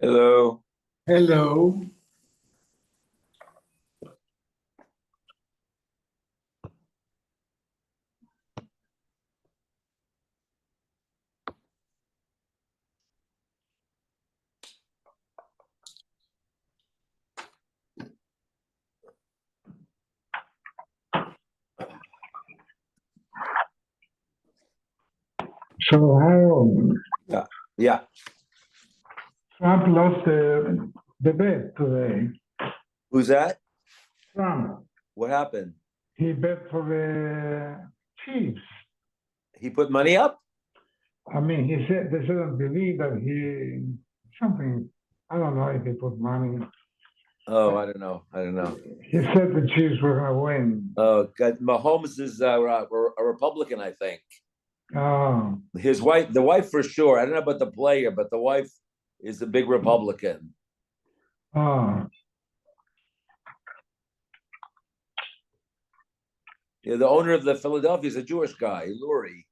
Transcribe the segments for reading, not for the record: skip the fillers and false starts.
Hello. Hello. So Harold, Yeah. Trump lost the bet today. Who's that? Trump, What happened? he bet for the Chiefs. He put money up? I mean, he said they shouldn't believe that something. I don't know if he put money. Oh, I don't know. He said the Chiefs were going to win. Oh, God. Mahomes is a Republican, I think. Oh, His wife, the wife for sure. I don't know about the player, but the wife is a big Republican. oh, Yeah, the owner of the Philadelphia is a Jewish guy, Lurie.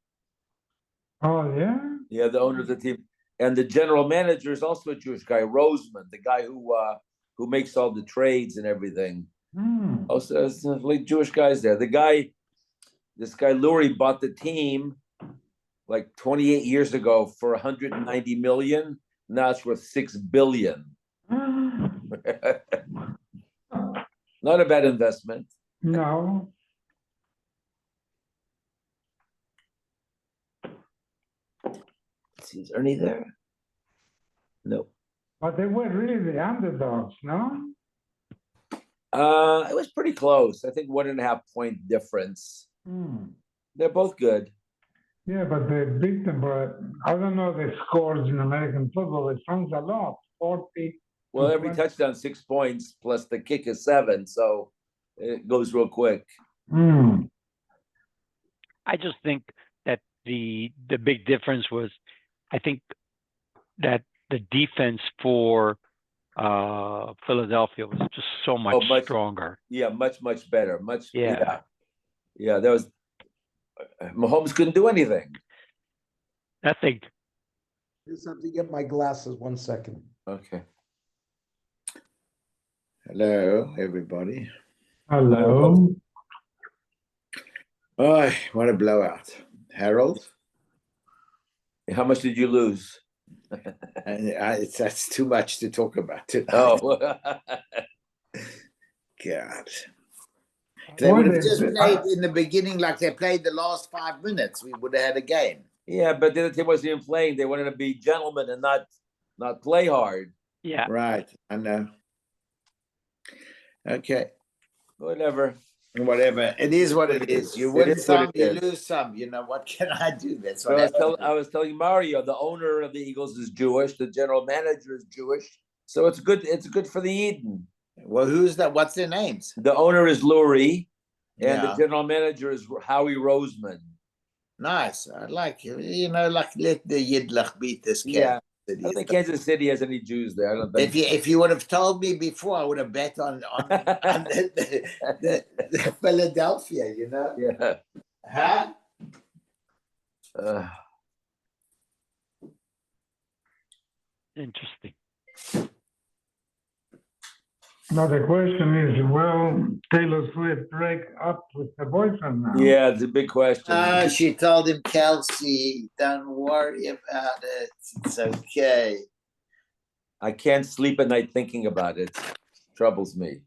oh, yeah. Yeah, the owner of the team, and the general manager is also a Jewish guy, Roseman, the guy who makes all the trades and everything. Hmm. Also, there's like Jewish guys there. This guy Lurie bought the team like 28 years ago for 190 million. Now it's worth 6 billion. Not a bad investment. No, Is Ernie there? No. but they were really the underdogs, no? It was pretty close. I think 1.5 point difference. Hmm. They're both good. Yeah, but they beat them, but I don't know the scores in American football. It sounds a lot, 40 Well, to every 20. touchdown 6 points plus the kick is 7, so it goes real quick. Mm. I just think that the big difference was, I think that the defense for Philadelphia was just so much stronger. Yeah, much better. Yeah. Yeah. That was Mahomes couldn't do anything. Nothing. I just have to get my glasses 1 second. Okay. Hello, everybody. Hello. Oh, what a blowout. Harold? How much did you lose? That's too much to talk about tonight. Oh, God. They would have just played in the beginning like they played the last 5 minutes. We would have had a game. yeah, but the other team wasn't even playing. They wanted to be gentlemen and not play hard. Yeah. Right, I know. Okay. Whatever. It is what it is. You win some, you is. lose some. You know, what can I do? That's So what I was telling Mario, the owner of the Eagles is Jewish, the general manager is Jewish. So it's good for the Eden. Well, who's that? What's their names? The owner is Lurie, and Yeah. the general manager is Howie Roseman. Nice. I like you. You know, like let the Yidlach beat this kid. Yeah. I don't think Kansas City has any Jews there. I don't think. If you would have told me before, I would have bet on the Philadelphia. You know. Yeah. Huh? Interesting. Now the question is, will Taylor Swift break up with her boyfriend now? Yeah, it's a big question. She told him, Kelsey, don't worry about it. It's okay. I can't sleep at night thinking about it. Troubles me.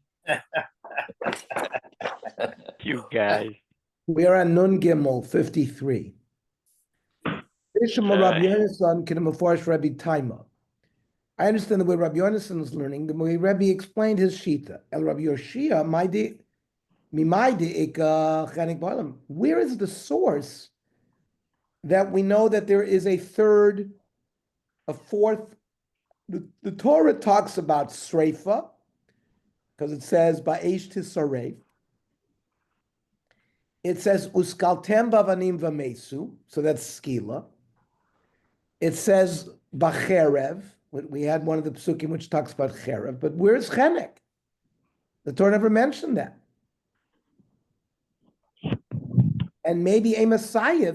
You guys. We are on Nun Gimel 53. Rabbi Yonasan can Mefarish Rabbi Taima. I understand the way Rabbi Yonasan is learning, the way Rabbi explained his shita. El Rabbi Yoshia, where is the source that we know that there is a fourth? The Torah talks about sreifa, because it says ba'esh tisaref. It says uskaltem bavanim vamesu, so that's skila. It says bacherev. We had one of the psukim which talks about cherev, but where's chenek? The Torah never mentioned that. And maybe a Messiah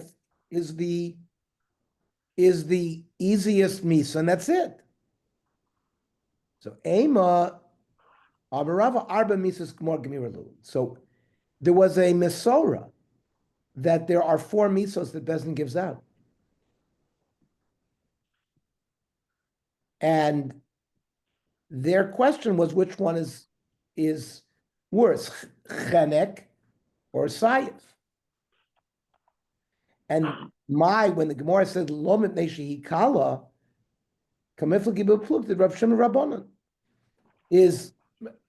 is the easiest misa, and that's it. So Ema, Amarava Arba Mises Gmor Gemiralu. So there was a Mesora that there are 4 misos that Bezdin gives out. And their question was which one is worse, Chenek or Saif? And when the Gemara said Lomit Neshi Hikala, Kamifla Gibel Pluk, Rav Shimon Rabbanon is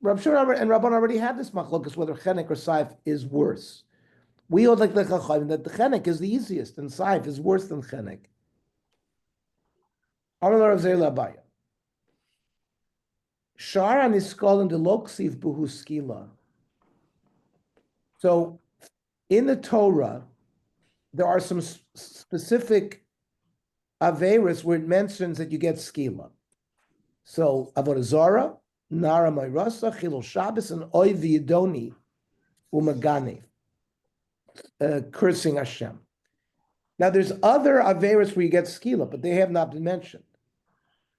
Rav Shimon and Rabbanon already had this machlokas whether Chenek or Saif is worse. We hold like the Chachamim that the Chenek is the easiest and Saif is worse than Chenek. Amar Rav Zeh Labaya. Shar aniskol and the loksiv buhu skila. So, in the Torah, there are some specific averis where it mentions that you get skila. So, avodah zara, nara mayrasa, chilul Shabbos, and oy v'yidoni umagane, cursing Hashem. Now, there's other averis where you get skila, but they have not been mentioned.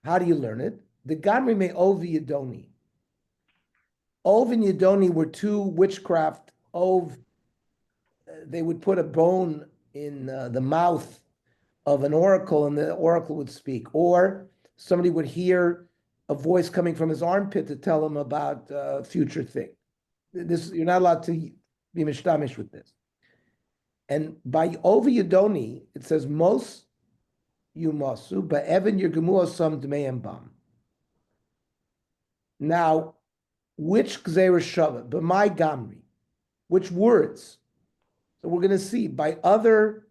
How do you learn it? The Gamri me Ov Yidoni. Ov and Yidoni were 2 witchcraft. Ov, they would put a bone in the mouth of an oracle and the oracle would speak. Or somebody would hear a voice coming from his armpit to tell him about a future thing. You're not allowed to be mishtamish with this. And by Ov Yidoni, it says, Mos Yumasu, but Evan Yergemu Osam Dmeim Bam. Now, which Gzeira Shava, b'mai Gamri, which words? So we're going to see by other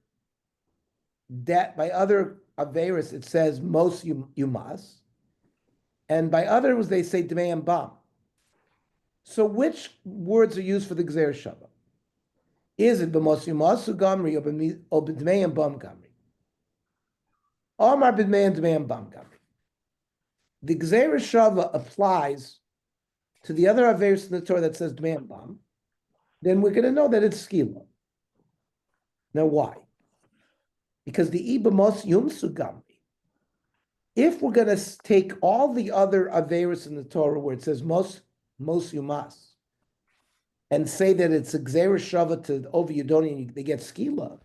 Averis it says most Yumas, and by others they say Dmei and Bam. So which words are used for the Gzeira Shava? Is it b'mos Yumasu Gamri or b'Dmei and Bam Gamri? Omar b'Dmei and Dmei and Bam Gamri. The Gzeira Shava applies to the other Averis in the Torah that says Dmei and Bam, then we're going to know that it's Skila. Now, why? Because the Ibamos Yumsu Gamri, if we're going to take all the other Averis in the Torah where it says Mos Yumas, and say that it's a Gzeira Shava to over Yidoni and they get Skila,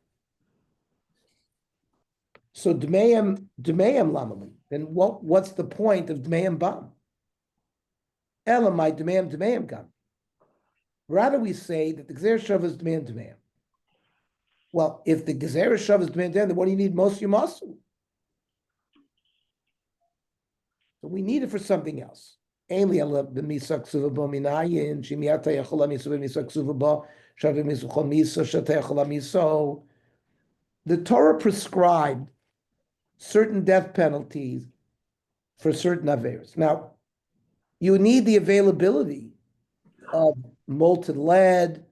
so Dmeim Lamali, then what's the point of Dmeim Bam? Elamai Dmeim Gam. Rather we say that the Gzeira Shava is Dmeim. Well, if the Gzeira Shava is Dmeim, then what do you need Mos Yumasu? So we need it for something else. The Torah prescribed certain death penalties for certain averos. Now, you need the availability of molten lead,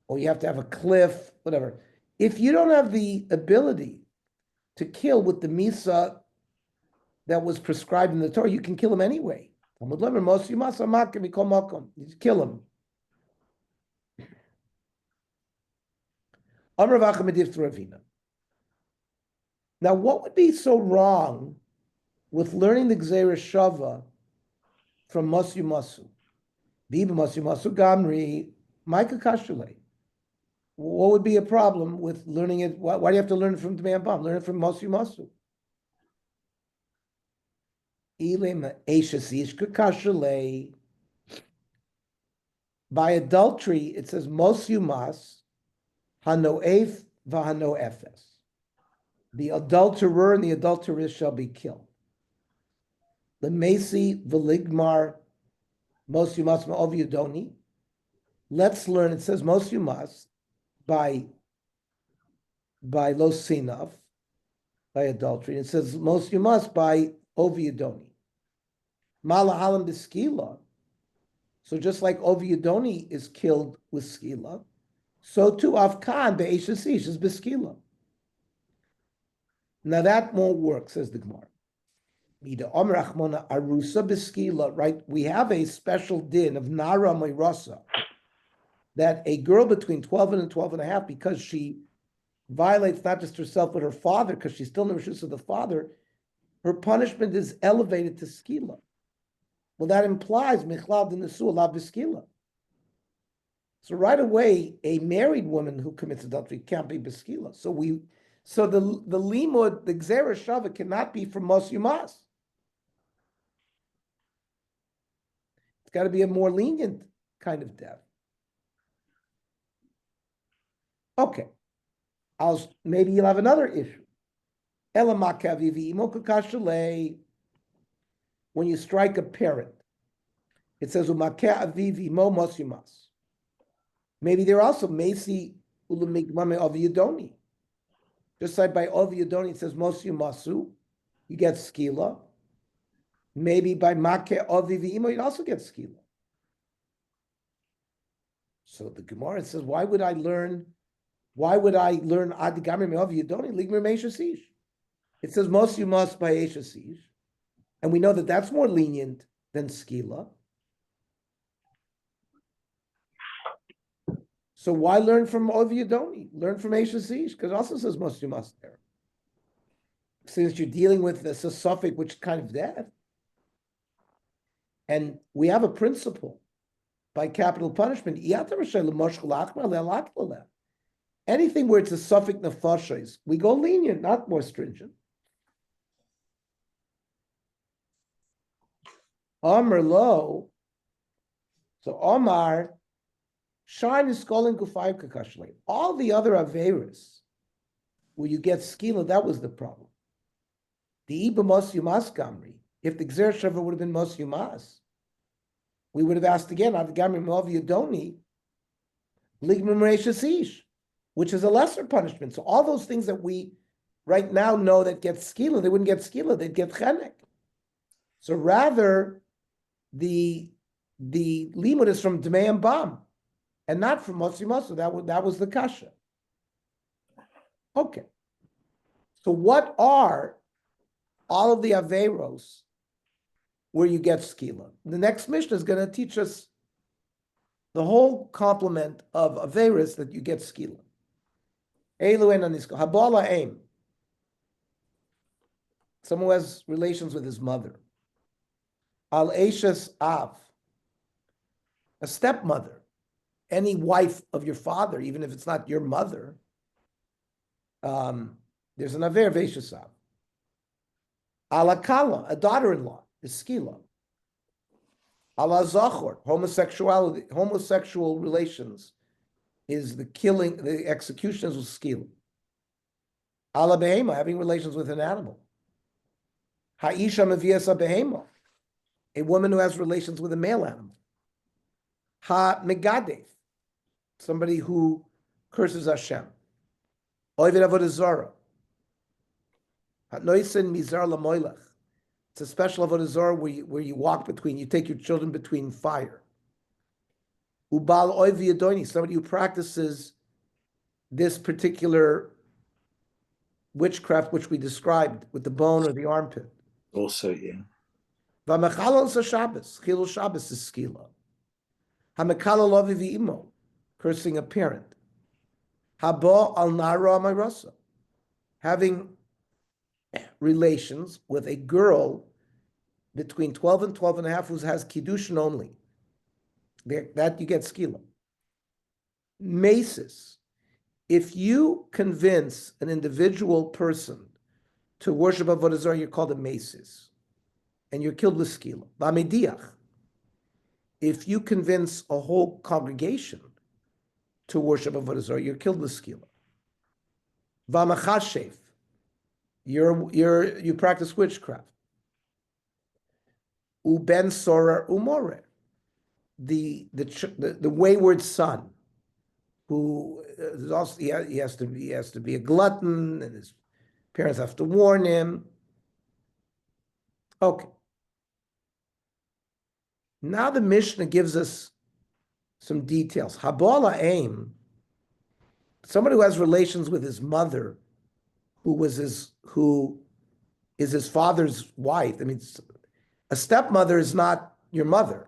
or you have to have a cliff, whatever. If you don't have the ability to kill with the misa that was prescribed in the Torah, you can kill him anyway. You kill him. Now, what would be so wrong with learning the Gzeira Shava from Mos Yumasu? Biba Mos Yumasu Gamri, Micah Kashule. What would be a problem with learning it? Why do you have to learn it from Dmei Bam? Learn it from Mos Yumasu. By adultery, it says Mos Yumas, Hanoef v'Hano Efes. The adulterer and the adulteress shall be killed. The Mesi v'Ligmar Mos Yumas Ma'ov Yudoni. Let's learn. It says Mos Yumas by Lo Sinav, by adultery. It says Mos Yumas by Ovi Yudoni. Malahalam b'skila. So just like Ovi Yudoni is killed with skila, so too Afkan be'eshes is b'skila. Now that won't work, says the Gemara. Right? We have a special din of Nara Mayrasa, that a girl between 12 and 12 and a half, because she violates not just herself but her father, because she's still in the rishus of the father, her punishment is elevated to skila. Well, that implies michlal d'nesu la b'skila. So right away, a married woman who commits adultery can't be b'skila. So the limud, the gzera shava cannot be from mos yumas. It's got to be a more lenient kind of death. Okay, maybe you'll have another issue. When you strike a parent, it says avivi mo mos yumas. Maybe they're also mesi ulamikmame of yudoni. Just like by of yudoni, it says mos yumasu, you get skila. Maybe by make avivi imo, you also get skila. So the Gemara says, why would I learn adigamri me of yudoni ligmer meishasish? It says mos yumas by eshasish, and we know that that's more lenient than skila. So why learn from Ovyadoni? Learn from Eshasish, because it also says must you must there. Since you're dealing with the suffix, which kind of death. And we have a principle by capital punishment. Anything where it's a suffix nefashos, we go lenient, not more stringent. Amar lo. So Omar. Shine is calling Gufayim Kakashlei. All the other Averas, where you get skila, that was the problem. The Iba Mos Yumas Gamri, if the Gzer Shava would have been Mos Yumas, we would have asked again, Ad Gamri Mov Yudoni, Ligmim Reishasish, which is a lesser punishment. So all those things that we right now know that get skila, they wouldn't get skila, they'd get chenek. So rather, the limud is from Dmei and Bam, and not from Motzi Mosu. That was the kasha. Okay. So what are all of the Averos where you get skila? The next Mishnah is going to teach us the whole complement of Averos that you get skila. Eilu en anisko. Habala aim. Someone who has relations with his mother. Al Eishes Av. A stepmother. Any wife of your father, even if it's not your mother, there's an aver veishasav. Alakala, a daughter-in-law, is skila. Ala zachor, homosexual relations is the killing, the execution is skila. Ala behema, having relations with an animal. Ha'isha meviasa behema, a woman who has relations with a male animal. Ha-megadev, somebody who curses Hashem. Oived avodah zara. Ha-noisen mizar lamoilach. It's a special avodah zara where you walk between, you take your children between fire. Ubal oiv yadoni, somebody who practices this particular witchcraft which we described with the bone or the armpit. Also, yeah. V'mechalal sa Shabbos, chilul Shabbos is skila. Ha-mechalal ovi v'imo, cursing a parent. Habo al nara mayrasa, having relations with a girl between 12 and 12 and a half who has kiddushin only. That you get skila. Maces. If you convince an individual person to worship avodah zarah, you're called a maces, and you're killed with skila. V'amediach. If you convince a whole congregation to worship avodah zarah, you're killed with skila. V'amachashev. You practice witchcraft. Uben sorer umore. The wayward son, who is also he has to be a glutton, and his parents have to warn him. Okay. Now the Mishnah gives us some details. Habala aim, somebody who has relations with his mother, who is his father's wife. I mean, a stepmother is not your mother,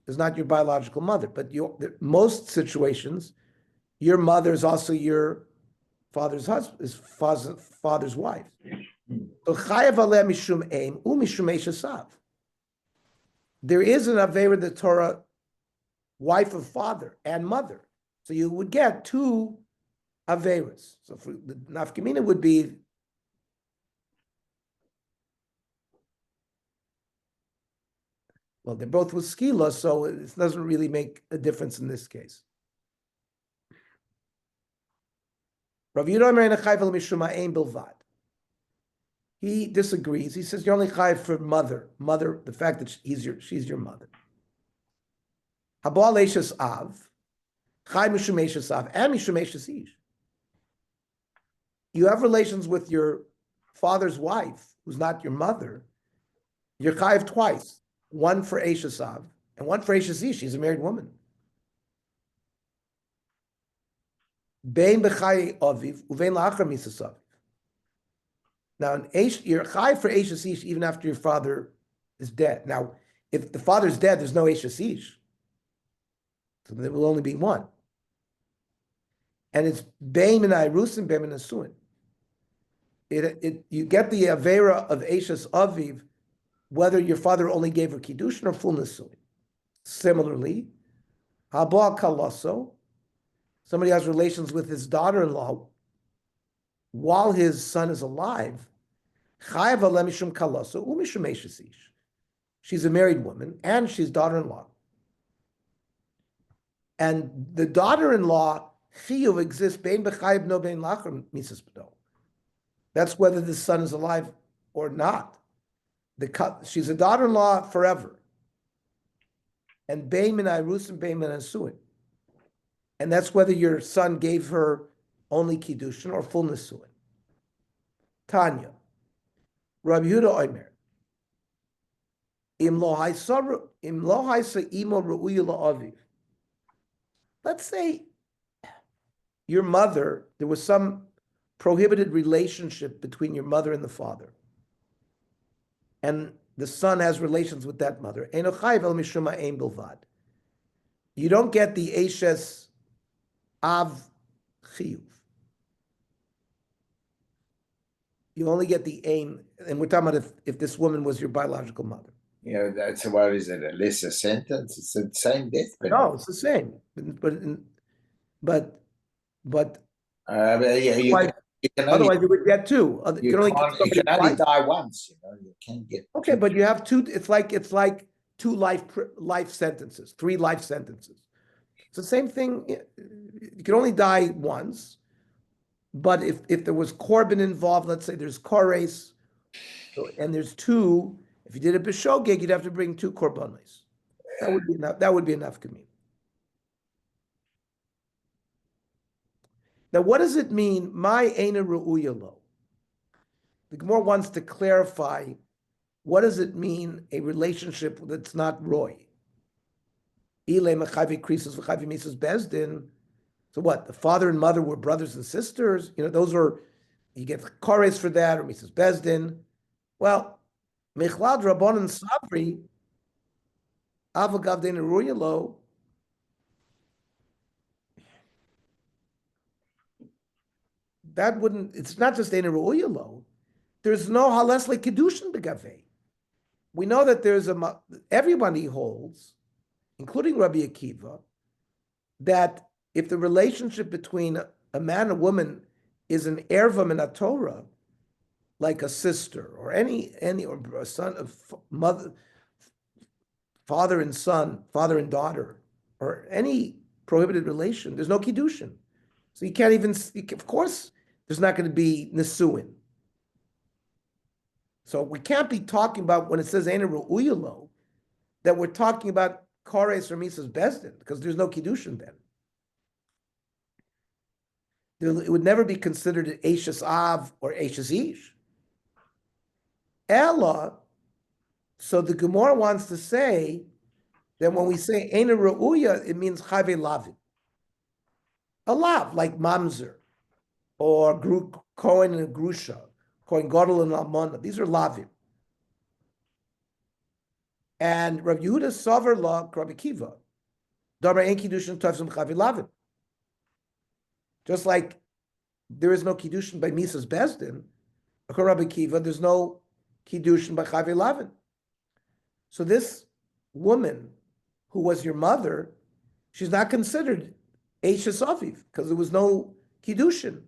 is not your biological mother, but most situations, your mother is also your father's husband, his father's wife. So chayav aleh mishum aim u mishum eishasav. there is an Avera the Torah, wife of father and mother. So you would get two Averas. So for the Nafkamina would be well, they're both with skila, so it doesn't really make a difference in this case. Rav Yehuda bilvad. He disagrees. He says you're only chayiv for mother, the fact that she's your mother. Habal eishes av, chay mishum eishes av, and mishum eishes ish. You have relations with your father's wife, who's not your mother. You're chayiv twice. One for eishes av and one for eishes ish. She's a married woman. Bein b'chay aviv uvein la'achar misas aviv. Now, you're chayiv for eishes ish even after your father is dead. Now, if the father's dead, there's no eishes ish. So there will only be one. And it's bein and irus and bein and asuin. You get the avera of eishes aviv whether your father only gave her kiddushin or full nisuin. Similarly, haba kalaso, somebody has relations with his daughter-in-law while his son is alive. Chayav aleh mishum kalaso umishum eishes ish. She's a married woman and she's daughter-in-law. And the daughter-in-law chiyuv exists bein b'chayiv no bein lachar misas b'do. That's whether the son is alive or not. She's a daughter-in-law forever. And bein min irus and bein min asuin. And that's whether your son gave her only kiddushin or full nisuin. Tanya, Rabbi Yehuda Omer, im lo haisa imo ru'uya la'aviv. Let's say your mother, there was some prohibited relationship between your mother and the father. And the son has relations with that mother. You don't get the Eishes Av Chiyuv. You only get the Ein, and we're talking about if this woman was your biological mother. Yeah, that's what is it? A lesser sentence? It's the same death penalty. No, it's the same. But yeah, you can only, otherwise you would get two. you can only die once. You can't get. Okay, but you have two. It's like two life sentences, 3 life sentences. It's the same thing. You can only die once, but if there was korban involved, let's say there's kores, and there's 2. If you did a b'shogeg, you'd have to bring 2 korbanos. That would be enough. That would be enough kamim. Now, what does it mean? My eina ru'uya lo. The Gemara wants to clarify what does it mean a relationship that's not roy. Ile mechavi krisos v'chavi misas bezdin. So what? The father and mother were brothers and sisters. Those are you get kores for that or misas bezdin. Well, mechlad rabbanon sabri avagav deina ru'uya lo. That wouldn't. It's not just eina ru'uya lo. There's no halesle kiddushin begavei. We know that there's everybody holds, including Rabbi Akiva, that if the relationship between a man and a woman is an erva min Torah, like a sister or any or a son of mother, father and son, father and daughter, or any prohibited relation, there's no kiddushin. So you can't even. Of course, there's not going to be nisuin. So we can't be talking about when it says eina ru'uya lo that we're talking about kores or misas bezdin because there's no kiddushin then. It would never be considered an eishes av or eishes ish. Ella, so the Gemara wants to say that when we say eina ru'uya, it means chayve lavin. A lav, like mamzer, or Kohen and Grusha, Kohen Gadol and Almana. These are lavim. And Rav Yehuda Sover La Rabbi Kiva, Dabar Ein Kiddushin Tovsim Chavi Lavin. Just like there is no Kiddushin by Misas Bezdin, according to Rabbi Kiva, there's no Kiddushin by Chavi Lavin. So this woman who was your mother, she's not considered Eishes Aviv because there was no Kiddushin.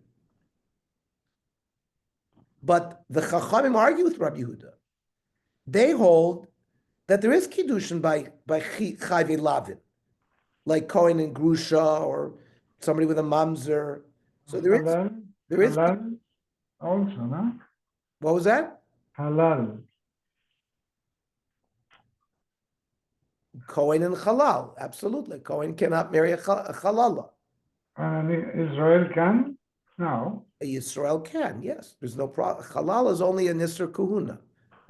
But the Chachamim argue with Rabbi Yehuda. They hold that there is Kiddushin by Chayve Lavin, like Cohen and Grusha or somebody with a mamzer. So there is. Halal also, no? What was that? Halal. Cohen and Halal, absolutely. Cohen cannot marry a Halala. And Israel can? No. A Yisrael can, yes. There's no problem. Halal is only a Nisr Kahuna.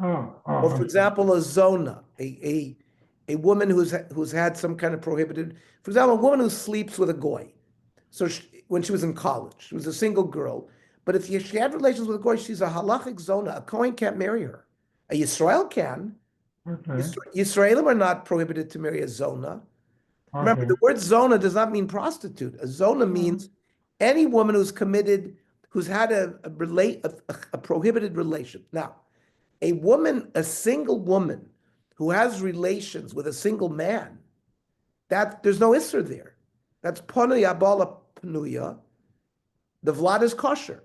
Oh, Or for example, a Zona, a woman who's had some kind of prohibited, for example, a woman who sleeps with a goy. So when she was in college, she was a single girl. But if she had relations with a goy, she's a halachic Zona. A Kohen can't marry her. A Yisrael can. okay. Yisraelim are not prohibited to marry a Zona. Remember, Okay. the word Zona does not mean prostitute. A Zona means any woman who's committed, who's had a prohibited relation. Now, a single woman who has relations with a single man, that there's no isser there. That's Ponuya Bala Panuya. The Vlad is kosher.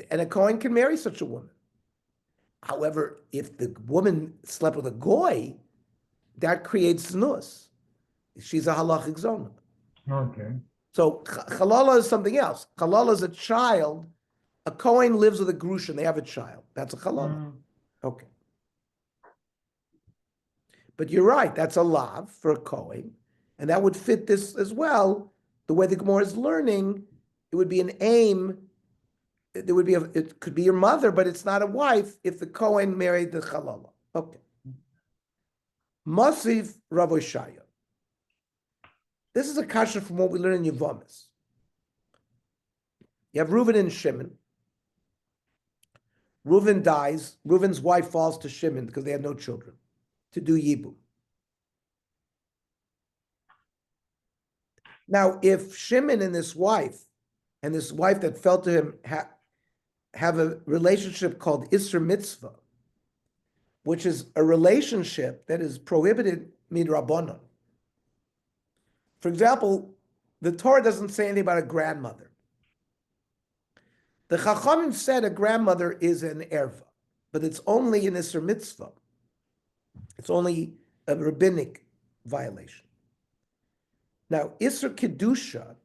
And a Kohen can marry such a woman. However, if the woman slept with a goy, that creates znus. She's a halachic zona. Okay. So halala is something else. Halala is a child. A Kohen lives with a grusha and they have a child. That's a halala. Okay. But you're right, that's a lav for a Kohen. And that would fit this as well. The way the Gemara is learning, it would be an aim. There would be it could be your mother, but it's not a wife if the Kohen married the halala. Okay. Masif Rav Oshaya. This is a kasha from what we learn in Yevamis. You have Reuven and Shimon. Reuven dies. Reuven's wife falls to Shimon because they have no children to do Yibum. Now, if Shimon and this wife that fell to him have a relationship called Isser Mitzvah, which is a relationship that is prohibited midrabanan. For example, the Torah doesn't say anything about a grandmother. The Chachamim said a grandmother is an erva, but it's only an Isser Mitzvah. It's only a rabbinic violation. Now, Isser Kedusha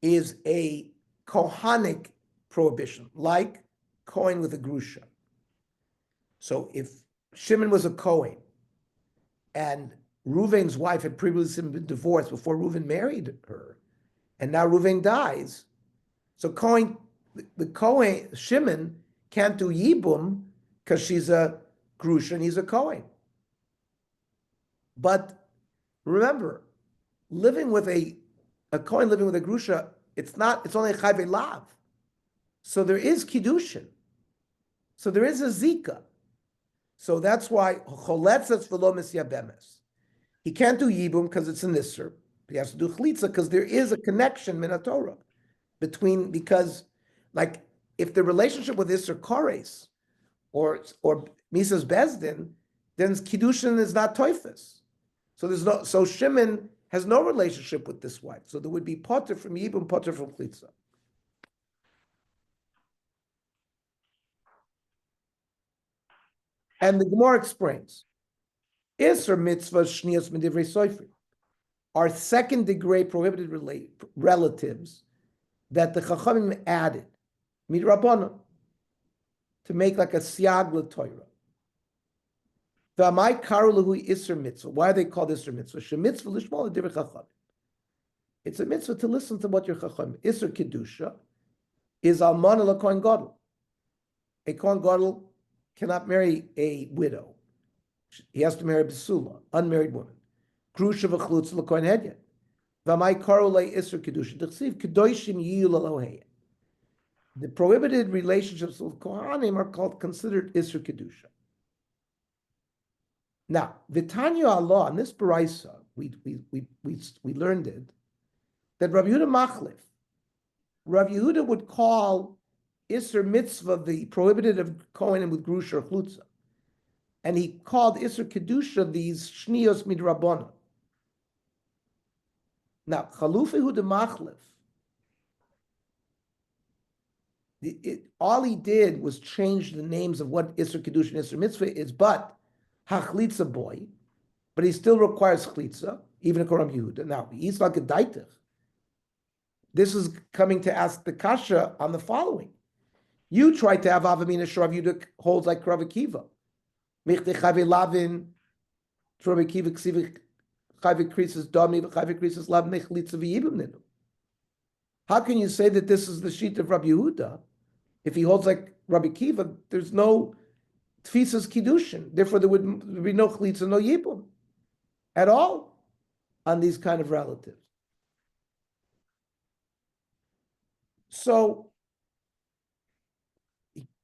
is a Kohanic prohibition, like Kohen with a Grusha. So if Shimon was a Kohen and Reuven's wife had previously been divorced before Reuven married her, and now Reuven dies, so the Kohen, Shimon, can't do Yibum because she's a Grusha and he's a Kohen. But remember, living with a Kohen living with a Grusha, it's only a Chayve Lav. So there is Kiddushin. So there is a Zika. So that's why Choletzes v'lo misyabemes. He can't do Yibum because it's a Nisr. He has to do Chlitza because there is a connection min Torah because like if the relationship with Isser Kores or Mises Bezdin, then Kiddushin is not Toifus. So Shimon has no relationship with this wife. So there would be Potter from Yibum, Potter from Chlitza. And the Gemara explains, Isser mitzvah shnias medivrei soifri are second degree prohibited relatives that the Chachamim added, midrabanan, to make like a siag l'Torah. V'amai karu lehu Isser mitzvah. Why are they called Isser mitzvah? Shemitzvah lishmol l'divrei Chachamim. It's a mitzvah to listen to what your Chachamim. Isser kedusha is almana l'kohen gadol. A kohen gadol cannot marry a widow. He has to marry a basula, unmarried woman. Grusha v'chlutz l'kohen hedyan. V'amai karu le Isser kedusha. D'chsiv kedoshim yiyu l'lohei. The prohibited relationships with kohanim are considered Isser kedusha. Now, Vitanya Allah, in this Baraisa, we learned it, that Rabbi Yehuda Machlif, Rabbi Yehuda would call Isser Mitzvah the prohibited of Kohen with Grusha or Chlutza. and he called Isser Kedusha these Shnios Midrabona. Now, Chalufihu de Machlif, all he did was change the names of what Isser Kedusha and Isser Mitzvah is, but Hachlitza boy, but he still requires Chlitza, even a Koram Yehuda. Now, he's like a Daitach. This is coming to ask the Kasha on the following. You tried to have Avamina Shrav Yehuda holds like Rav Akiva. Michte Chave Lavin, Rav Akiva Ksiv Chave Krisis Domi, Chave Krisis Lav Mechlitza V'yibim Ninu. How can you say that this is the sheet of Rabbi Yehuda? If he holds like Rabbi Akiva, there's no Tfisas Kiddushin. Therefore, there would be no Chlitza, no Yibum at all on these kind of relatives. So,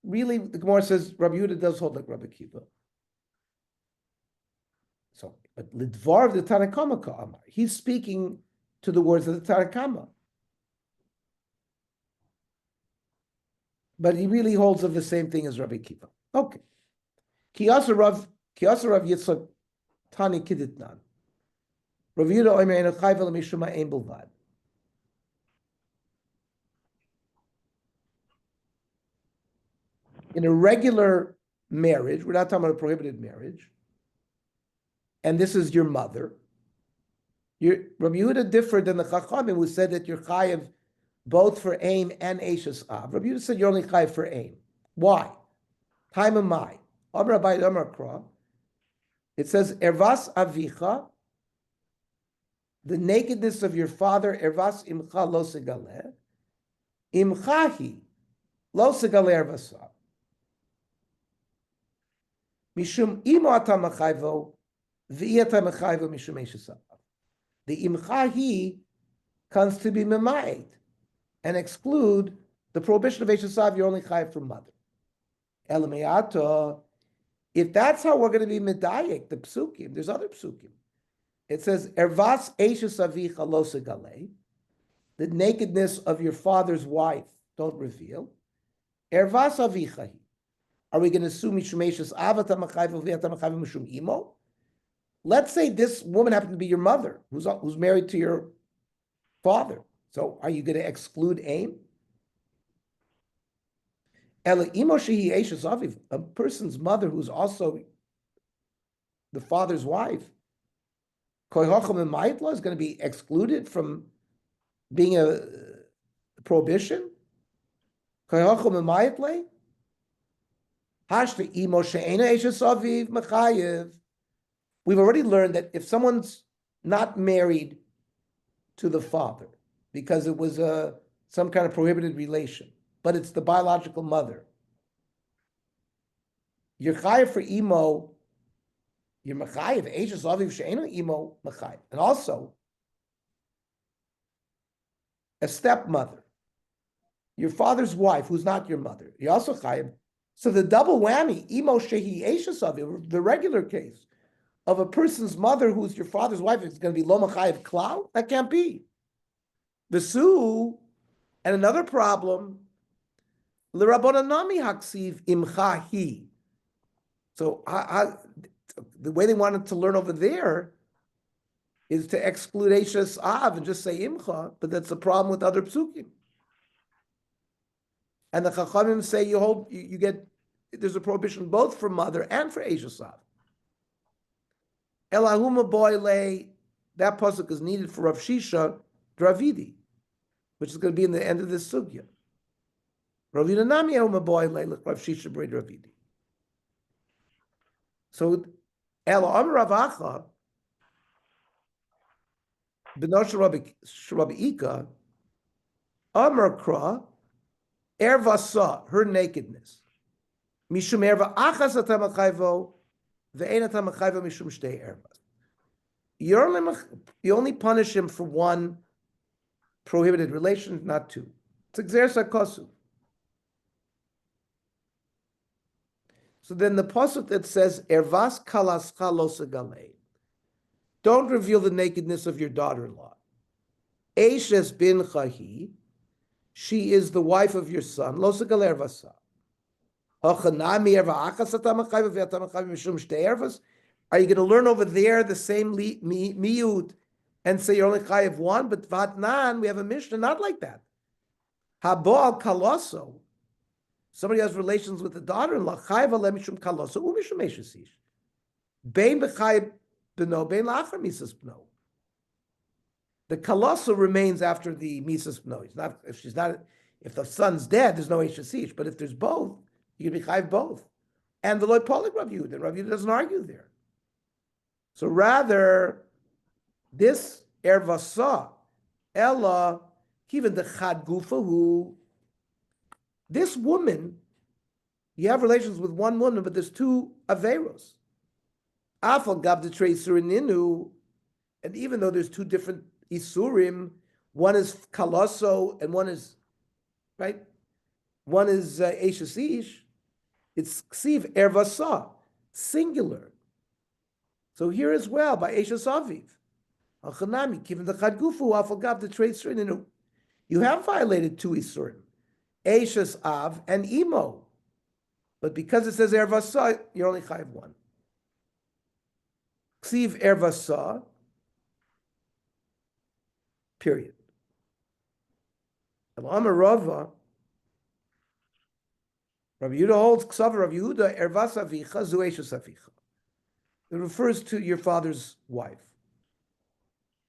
really, the Gemara says Rabbi Yehuda does hold like Rabbi Akiva. So, but Lidvar of the Tanakama Ka'amar, he's speaking to the words of the Tanakama. But he really holds of the same thing as Rabbi Akiva. Okay. Kiyasa Rav Yitzchak Tani Kiditnan. Rav Yehuda Omer Eno Chayv Ela Mishuma Ein Bilvad. In a regular marriage, we're not talking about a prohibited marriage, and this is your mother. Rabbi Yehuda differed than the Chachamim who said that you're chayav both for aim and Eishes Av. Rabbi Yehuda said you're only chayav for aim. Why? Time of my. Amar Abayit Amar Kra. It says, Ervas Avicha, the nakedness of your father, Ervas Imcha Lo Segaleh, Imchahi Lo Segaleh Ervasa. Mishum imo ata machayvo, v'iyata machayvo mishum Eishes Av. The Imchahi comes to be memayit and exclude the prohibition of Eishes Av, you're only chayav for mother. Elameyato, if that's how we're going to be medayik, the psukim, there's other psukim. It says, Ervas Eishes Avicha lo segalei, the nakedness of your father's wife, don't reveal. Ervas Avicha. Are we going to assume Mishum Eishes Av ata machayv v'yata machayv mishum imo? Let's say this woman happened to be your mother, who's married to your father. So are you going to exclude aim? A person's mother who's also the father's wife, is going to be excluded from being a prohibition? We've already learned that if someone's not married to the father because it was some kind of prohibited relation, but it's the biological mother, you're chayiv for imo, you're mechayiv, eishes aviv she'enu imo mechayiv. And also, a stepmother, your father's wife, who's not your mother, you're also chayiv. So the double whammy, imo shehi eishes aviv, the regular case of a person's mother who's your father's wife, is going to be lo mechayiv klal? That can't be. The Su, and another problem, l'rabonanami haksiv imchahi. So the way they wanted to learn over there is to exclude Eishes Av and just say imcha, but that's the problem with other psukim. And the Chachamim say you get, there's a prohibition both for mother and for Eishes Av. Elahuma boile, that pasuk is needed for Rav Shisha Dravidi, which is going to be in the end of this sugya. Rav Yinanami elahuma boile Rav Shisha Dravidi. So, Ela Amar Rav Acha, Benosh Rabbi Ika, Amar Kra, Ervasa, her nakedness. Mishum Erva Achas Atamachayvo, Ve'en Atamachayvo Mishum Shtei Ervas. You only punish him for one prohibited relation, not two. It's Xer Sakosu. So then the pasuk that says Ervas kalascha lo segalei, don't reveal the nakedness of your daughter-in-law. Eishes bin chahi, she is the wife of your son. Lo segalei ervasa. Hachanami erva achas atam chayiv v'atam chayiv mishum shtei ervas? Are you going to learn over there the same miyud and say you're only chayiv one? But vatnan, we have a Mishnah not like that. Habal kaloso. Somebody has relations with the daughter-in-law. Chayiv alem mishum kaloso umishum eshesish. Bein b'chayiv b'no bein la'achar misas b'no. The kaloso remains after the misas b'no. It's not if the son's dead, there's no eshesish. But if there's both, you can be chayiv both. And the loy polik Rav Yehuda. Rav Yehuda doesn't argue there. So rather, this ervasa, ella, even the chad gufa, who this woman, you have relations with one woman, but there's two averos. Afal gab the isurin, and even though there's two different isurim, one is kaloso and one is right. One is eshes ish. It's ksiv ervasa, singular. So here as well by eshes aviv, achanami given the chad gufu afal gab the isurin. You have violated two isurim. Eshes Av and Imo. But because it says Ervasa, you're only chayiv one. Ksiv Ervasa, period. Amar Rava, Rabbi Yehuda holds Ksav Rabbi Yehuda Ervasa Avicha Zu Eshes Avicha. It refers to your father's wife.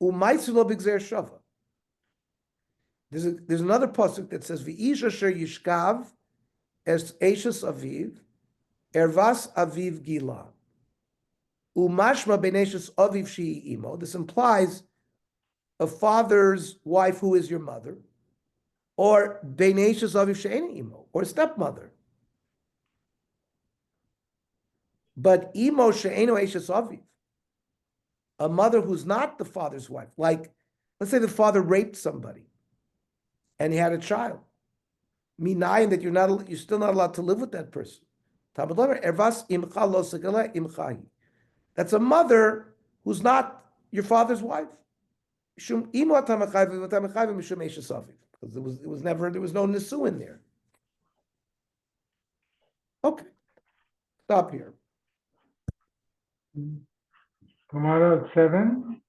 Umaitzu lo b'gzer shava. There's another pasuk that says V'ish asher yishkav es eshes aviv ervas aviv gila umashma ben eshes aviv shi imo. This implies a father's wife who is your mother, or ben eshes aviv she'en imo, or stepmother. But imo she'eno eshes aviv, a mother who's not the father's wife, like let's say the father raped somebody and he had a child. Minayin that you're still not allowed to live with that person. That's a mother who's not your father's wife. Because there was no nisu in there. Okay. Stop here. Tomorrow at 7?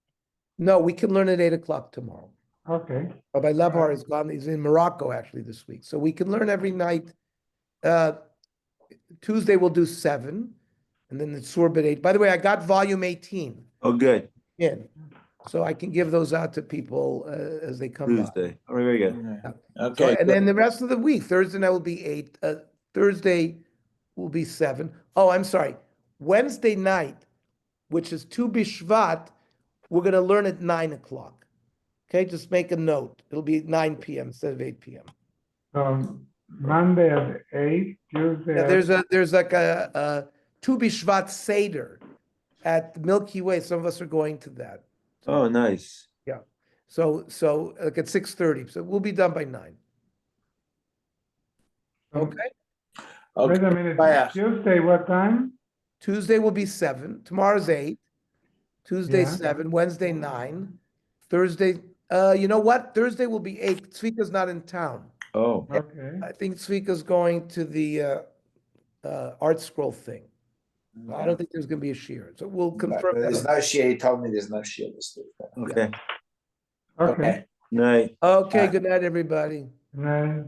No, we can learn at 8 o'clock tomorrow. Okay. Rabbi Lebhar is gone. He's in Morocco actually this week. So we can learn every night. Tuesday we'll do 7, and then the Sorbet 8. By the way, I got volume 18 Oh, good. in. So I can give those out to people as they come by. Tuesday. All right, very good. Okay. And then the rest of the week, Thursday night will be 8. Thursday will be 7. Oh, I'm sorry. Wednesday night, which is Tu B'Shvat, we're going to learn at 9 o'clock. Okay, just make a note. It'll be 9 p.m. instead of 8 p.m. Monday at 8, Tuesday. Yeah, there's like a Tu B'Shvat Seder at the Milky Way. Some of us are going to that. Oh, nice. Yeah. So like at 6:30. So we'll be done by 9. Okay. Wait a minute. Bye. Tuesday, what time? Tuesday will be 7. Tomorrow's 8. Tuesday Yeah. 7. Wednesday 9. Thursday. You know what? Thursday will be 8. Tzvika's not in town. Oh, Okay. I think Tzvika's going to the art scroll thing. I don't think there's going to be a shear. So we'll confirm There's that. no share. He told me there's no share this week. okay. Okay. Night. Okay, good night, everybody. Night.